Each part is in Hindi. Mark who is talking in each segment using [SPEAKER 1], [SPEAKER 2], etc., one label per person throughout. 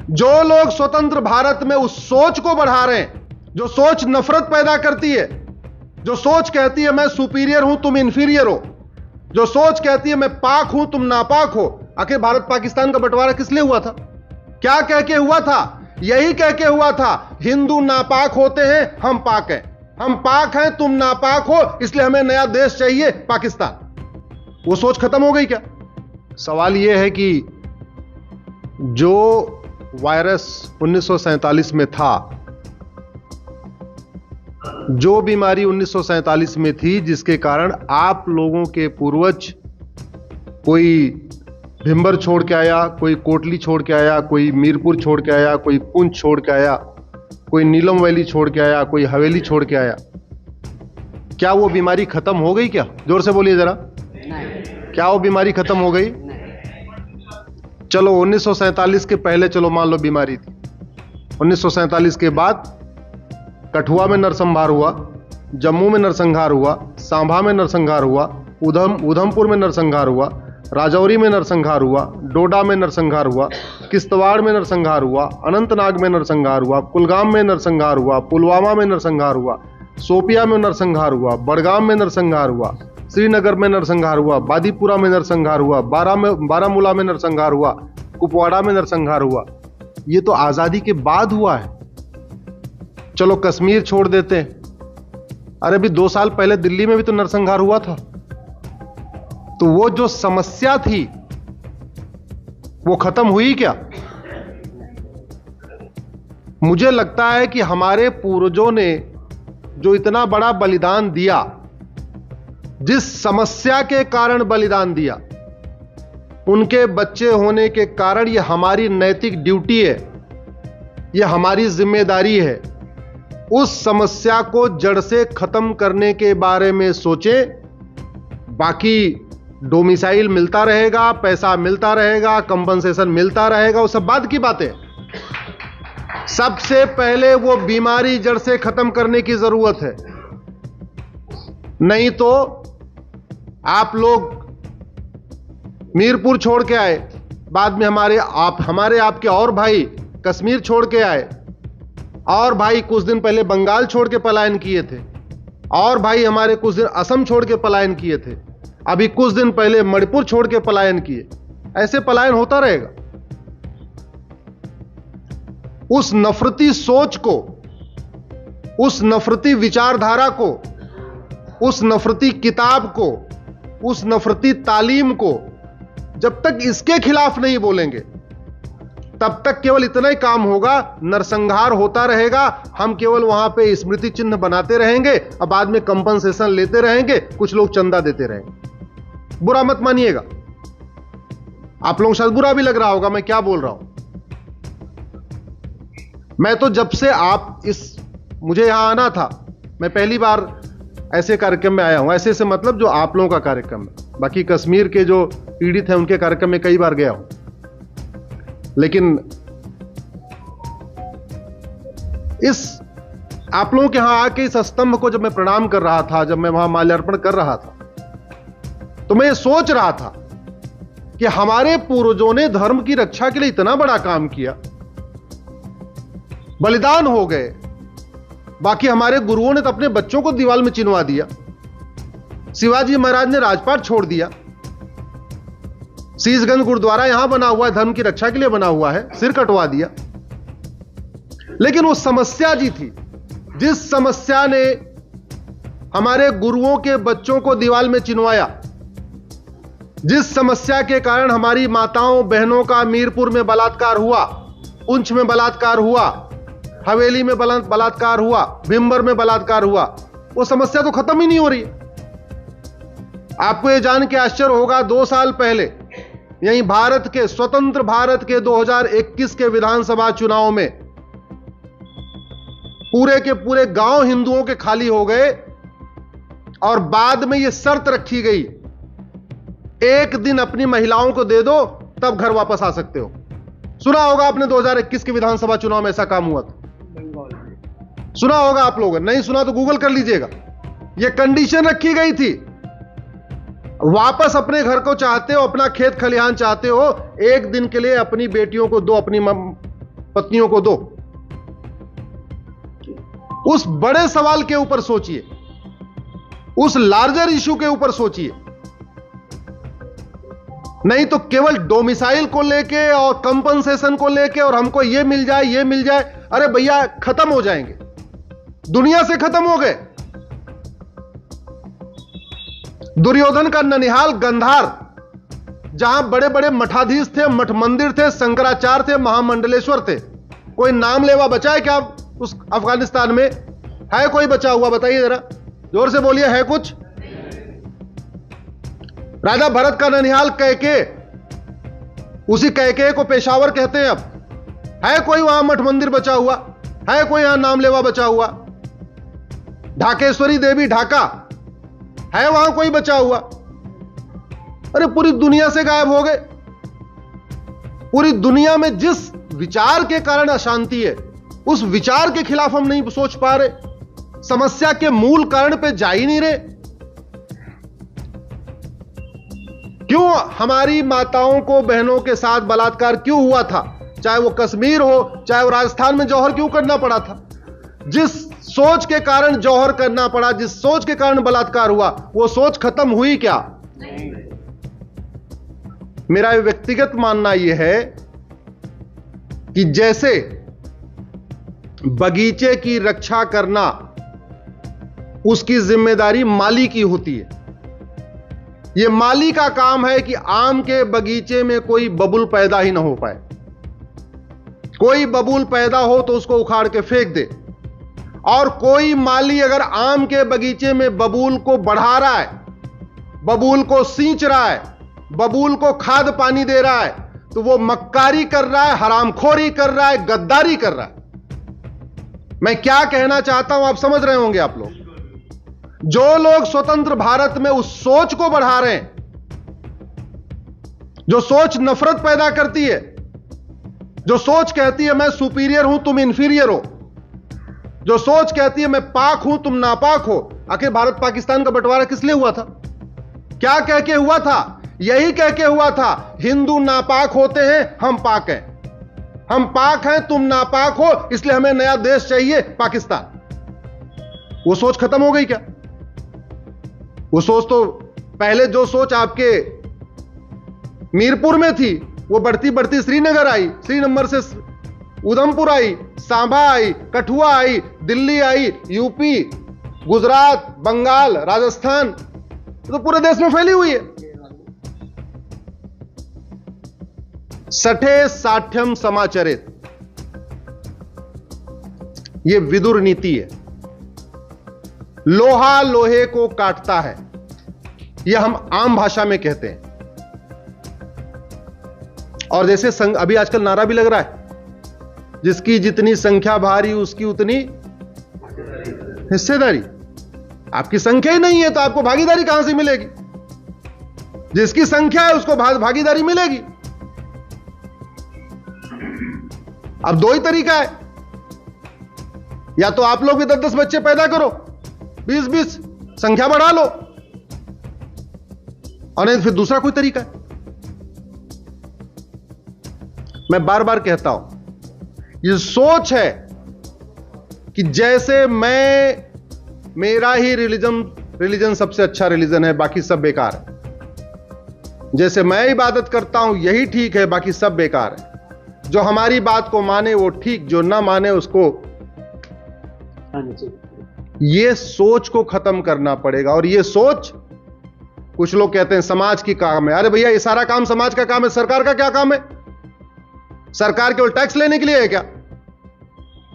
[SPEAKER 1] जो लोग स्वतंत्र भारत में उस सोच को बढ़ा रहे हैं, जो सोच नफरत पैदा करती है, जो सोच कहती है मैं सुपीरियर हूं तुम इंफीरियर हो, जो सोच कहती है मैं पाक हूं तुम नापाक हो। आखिर भारत पाकिस्तान का बंटवारा किस लिए हुआ था? क्या कह के हुआ था? यही कह के हुआ था, हिंदू नापाक होते हैं, हम पाक हैं, हम पाक हैं तुम नापाक हो, इसलिए हमें नया देश चाहिए पाकिस्तान। वो सोच खत्म हो गई क्या? सवाल यह है कि जो वायरस 1947 में था, जो बीमारी 1947 में थी, जिसके कारण आप लोगों के पूर्वज, कोई भिंबर छोड़ के आया, कोई कोटली छोड़ के आया, कोई मीरपुर छोड़ के आया, कोई पुंछ छोड़ के आया, कोई नीलम वैली छोड़ के आया, कोई हवेली छोड़ के आया, क्या वो बीमारी खत्म हो गई? क्या जोर से बोलिए जरा, क्या वो बीमारी खत्म हो गई? चलो 1947 के पहले चलो मान लो बीमारी थी, 1947 के बाद कठुआ में नरसंहार हुआ, जम्मू में नरसंहार हुआ, सांभा में नरसंहार हुआ, उधमपुर में नरसंहार हुआ, राजौरी में नरसंहार हुआ, डोडा में नरसंहार हुआ, किश्तवाड़ में नरसंहार हुआ, अनंतनाग में नरसंहार हुआ, कुलगाम में नरसंहार हुआ, पुलवामा में नरसंहार हुआ, शोपिया में नरसंहार हुआ, बड़गाम में नरसंहार हुआ, श्रीनगर में नरसंहार हुआ, बादीपुरा में नरसंहार हुआ, बारामूला में नरसंहार हुआ, कुपवाड़ा में नरसंहार हुआ। ये तो आजादी के बाद हुआ है। चलो कश्मीर छोड़ देते हैं, अरे अभी 2 साल पहले दिल्ली में भी तो नरसंहार हुआ था। तो वो जो समस्या थी वो खत्म हुई क्या? मुझे लगता है कि हमारे पूर्वजों ने जो इतना बड़ा बलिदान दिया, जिस समस्या के कारण बलिदान दिया, उनके बच्चे होने के कारण ये हमारी नैतिक ड्यूटी है, ये हमारी जिम्मेदारी है। उस समस्या को जड़ से खत्म करने के बारे में सोचें। बाकी डोमिसाइल मिलता रहेगा, पैसा मिलता रहेगा, कंपनसेशन मिलता रहेगा, वो सब बाद की बात है। सबसे पहले वो बीमारी जड़ से खत्म करने की जरूरत है। नहीं तो आप लोग मीरपुर छोड़ के आए, बाद में हमारे आपके और भाई कश्मीर छोड़ के आए, और भाई कुछ दिन पहले बंगाल छोड़ के पलायन किए थे, और भाई हमारे कुछ दिन असम छोड़ के पलायन किए थे, अभी कुछ दिन पहले मणिपुर छोड़ के पलायन किए। ऐसे पलायन होता रहेगा। उस नफरती सोच को, उस नफरती विचारधारा को, उस नफरती किताब को, उस नफरती तालीम को जब तक इसके खिलाफ नहीं बोलेंगे, तब तक केवल इतना ही काम होगा, नरसंहार होता रहेगा, हम केवल वहां पे स्मृति चिन्ह बनाते रहेंगे और बाद में कंपनसेशन लेते रहेंगे, कुछ लोग चंदा देते रहेंगे। बुरा मत मानिएगा, आप लोगों को शायद बुरा भी लग रहा होगा मैं क्या बोल रहा हूं। मैं तो जब से मुझे यहां आना था, मैं पहली बार ऐसे कार्यक्रम में आया हूं। ऐसे से मतलब जो आप लोगों का कार्यक्रम है, बाकी कश्मीर के जो पीड़ित हैं उनके कार्यक्रम में कई बार गया हूं, लेकिन आप लोगों के यहां आके इस स्तंभ को जब मैं प्रणाम कर रहा था, जब मैं वहां माल्यार्पण कर रहा था, तो मैं ये सोच रहा था कि हमारे पूर्वजों ने धर्म की रक्षा के लिए इतना बड़ा काम किया, बलिदान हो गए, बाकी हमारे गुरुओं ने तो अपने बच्चों को दीवार में चिनवा दिया। शिवाजी महाराज ने राजपाट छोड़ दिया, शीशगंज गुरुद्वारा यहां बना हुआ है, धर्म की रक्षा के लिए बना हुआ है, सिर कटवा दिया। लेकिन वो समस्या जी थी, जिस समस्या ने हमारे गुरुओं के बच्चों को दीवार में चिनवाया, जिस समस्या के कारण हमारी माताओं बहनों का मीरपुर में बलात्कार हुआ, पुंछ में बलात्कार हुआ, हवेली में बलात्कार हुआ, भिंबर में बलात्कार हुआ, वो समस्या तो खत्म ही नहीं हो रही। आपको यह जान के आश्चर्य होगा, 2 साल पहले यही भारत के, स्वतंत्र भारत के 2021 के विधानसभा चुनाव में पूरे के पूरे गांव हिंदुओं के खाली हो गए और बाद में यह शर्त रखी गई, 1 दिन अपनी महिलाओं को दे दो तब घर वापस आ सकते हो। सुना होगा आपने 2021 के विधानसभा चुनाव में ऐसा काम हुआ था, सुना होगा आप लोगों ने, नहीं सुना तो गूगल कर लीजिएगा। यह कंडीशन रखी गई थी, वापस अपने घर को चाहते हो, अपना खेत खलिहान चाहते हो, 1 दिन के लिए अपनी बेटियों को दो, अपनी पत्नियों को दो। उस बड़े सवाल के ऊपर सोचिए, उस लार्जर इशू के ऊपर सोचिए, नहीं तो केवल डोमिसाइल को लेके और कंपनसेशन को लेके और हमको ये मिल जाए ये मिल जाए। अरे भैया खत्म हो जाएंगे, दुनिया से खत्म हो गए। दुर्योधन का ननिहाल गंधार, जहां बड़े बड़े मठाधीश थे, मठ मंदिर थे, शंकराचार्य थे, महामंडलेश्वर थे, कोई नाम लेवा बचा है क्या उस अफगानिस्तान में? है कोई बचा हुआ? बताइए जरा, जोर से बोलिए, है कुछ? राजा भरत का ननिहाल कैके, उसी कैके को पेशावर कहते हैं अब। है कोई वहां मठ मंदिर बचा हुआ? है कोई यहां नाम लेवा बचा हुआ? ढाकेश्वरी देवी ढाका, है वहां कोई बचा हुआ? अरे पूरी दुनिया से गायब हो गए। पूरी दुनिया में जिस विचार के कारण अशांति है, उस विचार के खिलाफ हम नहीं सोच पा रहे, समस्या के मूल कारण पे जा ही नहीं रहे। क्यों हमारी माताओं को, बहनों के साथ बलात्कार क्यों हुआ था? चाहे वो कश्मीर हो, चाहे वो राजस्थान में जौहर क्यों करना पड़ा था? जिस सोच के कारण जौहर करना पड़ा, जिस सोच के कारण बलात्कार हुआ, वो सोच खत्म हुई क्या? नहीं। मेरा व्यक्तिगत मानना यह है कि जैसे बगीचे की रक्षा करना उसकी जिम्मेदारी माली की होती है, यह माली का काम है कि आम के बगीचे में कोई बबूल पैदा ही ना हो पाए। कोई बबूल पैदा हो तो उसको उखाड़ के फेंक दे। और कोई माली अगर आम के बगीचे में बबूल को बढ़ा रहा है, बबूल को सींच रहा है, बबूल को खाद पानी दे रहा है, तो वो मक्कारी कर रहा है, हरामखोरी कर रहा है, गद्दारी कर रहा है। मैं क्या कहना चाहता हूं आप समझ रहे होंगे आप लोग। जो लोग स्वतंत्र भारत में उस सोच को बढ़ा रहे हैं, जो सोच नफरत पैदा करती है, जो सोच कहती है मैं सुपीरियर हूं तुम इंफीरियर हो, जो सोच कहती है मैं पाक हूं तुम नापाक हो। आखिर भारत पाकिस्तान का बंटवारा किस लिए हुआ था? क्या कह के हुआ था? यही कह के हुआ था, हिंदू नापाक होते हैं, हम पाक हैं। हम पाक हैं, तुम नापाक हो, इसलिए हमें नया देश चाहिए पाकिस्तान। वो सोच खत्म हो गई क्या? वो सोच तो पहले जो सोच आपके मीरपुर में थी, वो बढ़ती बढ़ती श्रीनगर आई, श्रीनगर से उधमपुर आई, सांबा आई, कठुआ आई, दिल्ली आई, यूपी, गुजरात, बंगाल, राजस्थान, तो पूरे देश में फैली हुई है। सठे साठ्यम समाचरित, यह विदुर नीति है। लोहा लोहे को काटता है, यह हम आम भाषा में कहते हैं। और जैसे अभी आजकल नारा भी लग रहा है, जिसकी जितनी संख्या भारी उसकी उतनी हिस्सेदारी। आपकी संख्या ही नहीं है तो आपको भागीदारी कहां से मिलेगी? जिसकी संख्या है उसको भागीदारी मिलेगी। अब दो ही तरीका है, या तो आप लोग भी 10-10 बच्चे पैदा करो, 20-20 संख्या बढ़ा लो, और नहीं फिर दूसरा कोई तरीका है। मैं बार बार कहता हूं, ये सोच है कि जैसे मेरा ही रिलीजन सबसे अच्छा रिलीजन है, बाकी सब बेकार है। जैसे मैं इबादत करता हूं यही ठीक है, बाकी सब बेकार है। जो हमारी बात को माने वो ठीक, जो ना माने उसको, ये सोच को खत्म करना पड़ेगा। और ये सोच, कुछ लोग कहते हैं समाज की काम है। अरे भैया, ये सारा काम समाज का काम है। सरकार का क्या काम है? सरकार केवल टैक्स लेने के लिए है क्या?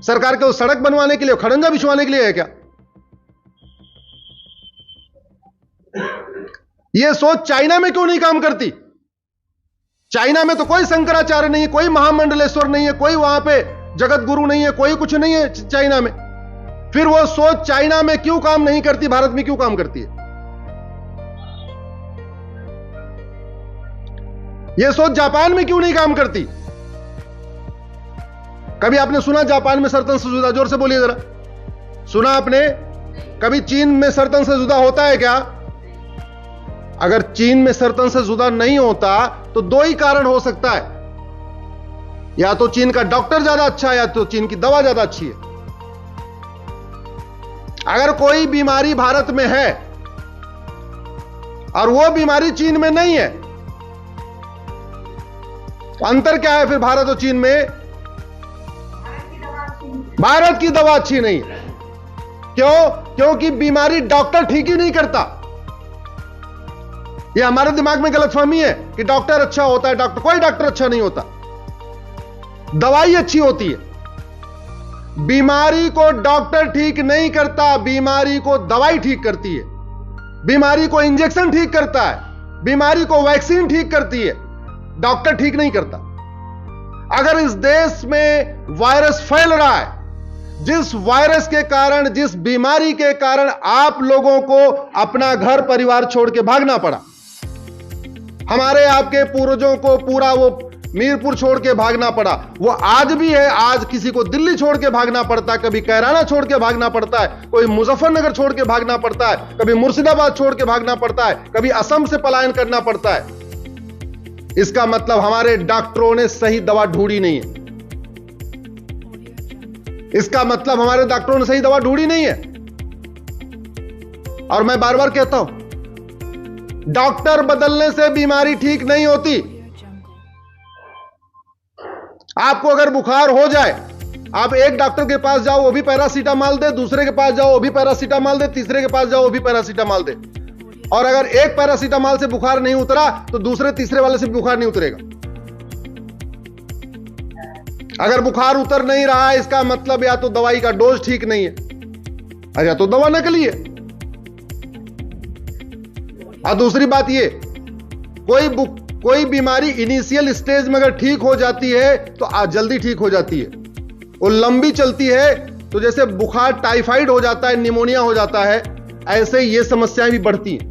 [SPEAKER 1] सरकार केवल सड़क बनवाने के लिए, खड़ंजा बिछवाने के लिए है क्या? यह सोच चाइना में क्यों नहीं काम करती? चाइना में तो कोई शंकराचार्य नहीं है, कोई महामंडलेश्वर नहीं है, कोई वहां पे जगत गुरु नहीं है, कोई कुछ नहीं है चाइना में। फिर वो सोच चाइना में क्यों काम नहीं करती, भारत में क्यों काम करती है? यह सोच जापान में क्यों नहीं काम करती? कभी आपने सुना जापान में सरतन से जुदा? जोर से बोलिए जरा, सुना आपने? कभी चीन में सरतन से जुदा होता है क्या? अगर चीन में सरतन से जुदा नहीं होता तो दो ही कारण हो सकता है। या तो चीन का डॉक्टर ज्यादा अच्छा है या तो चीन की दवा ज्यादा अच्छी है। अगर कोई बीमारी भारत में है और वो बीमारी चीन में नहीं है, तो अंतर क्या है फिर भारत और चीन में? भारत की दवा अच्छी नहीं है। क्यों? क्योंकि बीमारी डॉक्टर ठीक ही नहीं करता। ये हमारे दिमाग में गलतफहमी है कि डॉक्टर अच्छा होता है। कोई डॉक्टर अच्छा नहीं होता, दवाई अच्छी होती है। बीमारी को डॉक्टर ठीक नहीं करता, बीमारी को दवाई ठीक करती है। बीमारी को इंजेक्शन ठीक करता है, बीमारी को वैक्सीन ठीक करती है, डॉक्टर ठीक नहीं करता। अगर इस देश में वायरस फैल रहा है, जिस वायरस के कारण, जिस बीमारी के कारण आप लोगों को अपना घर परिवार छोड़ के भागना पड़ा, हमारे आपके पूर्वजों को पूरा वो मीरपुर छोड़ के भागना पड़ा, वो आज भी है। आज किसी को दिल्ली छोड़ के भागना पड़ता है, कभी कैराना छोड़ के भागना पड़ता है, कोई मुजफ्फरनगर छोड़ के भागना पड़ता है, कभी मुर्शिदाबाद छोड़ के भागना पड़ता है, कभी असम से पलायन करना पड़ता है। इसका मतलब हमारे डॉक्टरों ने सही दवा ढूंढी नहीं है। इसका मतलब हमारे डॉक्टरों ने सही दवा ढूंढी नहीं है। और मैं बार बार कहता हूं, डॉक्टर बदलने से बीमारी ठीक नहीं होती। आपको अगर बुखार हो जाए, आप एक डॉक्टर के पास जाओ, वो भी पैरासीटामॉल दे, दूसरे के पास जाओ, वो भी पैरासीटामॉल दे, तीसरे के पास जाओ, वो भी पैरासीटामॉल दे। और अगर एक पैरासीटामॉल से बुखार नहीं उतरा तो दूसरे तीसरे वाले से बुखार नहीं उतरेगा। अगर बुखार उतर नहीं रहा है, इसका मतलब या तो दवाई का डोज ठीक नहीं है या तो दवा नकली है। और दूसरी बात ये, कोई बीमारी इनिशियल स्टेज में अगर ठीक हो जाती है तो जल्दी ठीक हो जाती है। वो लंबी चलती है तो जैसे बुखार टाइफाइड हो जाता है, निमोनिया हो जाता है, ऐसे ये समस्याएं भी बढ़ती हैं।